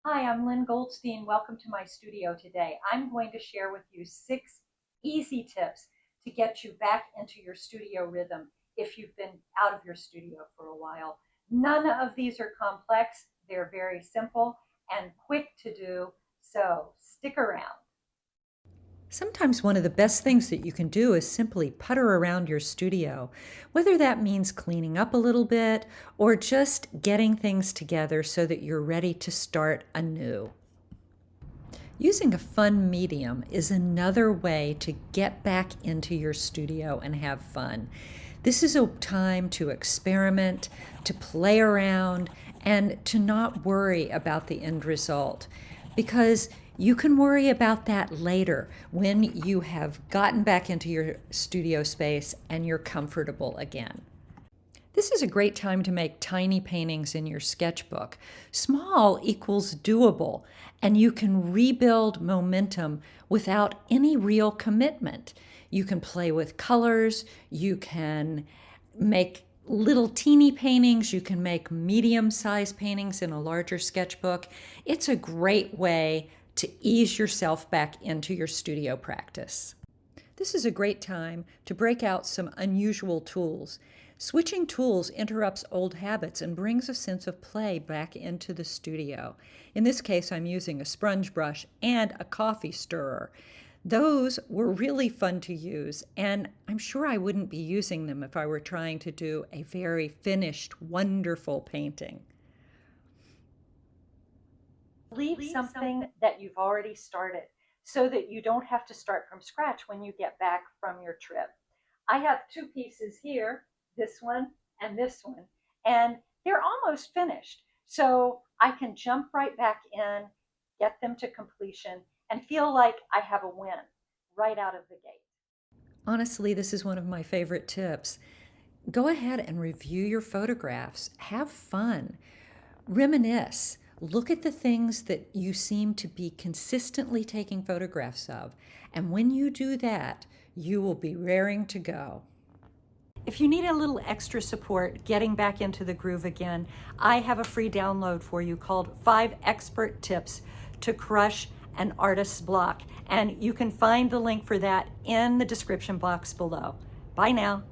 Hi, I'm Lynn Goldstein. Welcome to my studio today. I'm going to share with you 6 easy tips to get you back into your studio rhythm if you've been out of your studio for a while. None of these are complex. They're very simple and quick to do, so stick around. Sometimes one of the best things that you can do is simply putter around your studio, whether that means cleaning up a little bit or just getting things together so that you're ready to start anew. Using a fun medium is another way to get back into your studio and have fun. This is a time to experiment, to play around, and to not worry about the end result. Because you can worry about that later when you have gotten back into your studio space and you're comfortable again. This is a great time to make tiny paintings in your sketchbook. Small equals doable, and you can rebuild momentum without any real commitment. You can play with colors, you can make little teeny paintings, you can make medium-sized paintings in a larger sketchbook. It's a great way to ease yourself back into your studio practice. This is a great time to break out some unusual tools. Switching tools interrupts old habits and brings a sense of play back into the studio. In this case, I'm using a sponge brush and a coffee stirrer. Those were really fun to use, and I'm sure I wouldn't be using them if I were trying to do a very finished, wonderful painting. Leave something that you've already started so that you don't have to start from scratch when you get back from your trip. I have 2 pieces here, this one and this one, and they're almost finished. So I can jump right back in, get them to completion, and feel like I have a win right out of the gate. Honestly, this is one of my favorite tips. Go ahead and review your photographs. Have fun. Reminisce. Look at the things that you seem to be consistently taking photographs of. And when you do that, you will be raring to go. If you need a little extra support getting back into the groove again, I have a free download for you called 5 Expert Tips to Crush an Artist's Block. And you can find the link for that in the description box below. Bye now.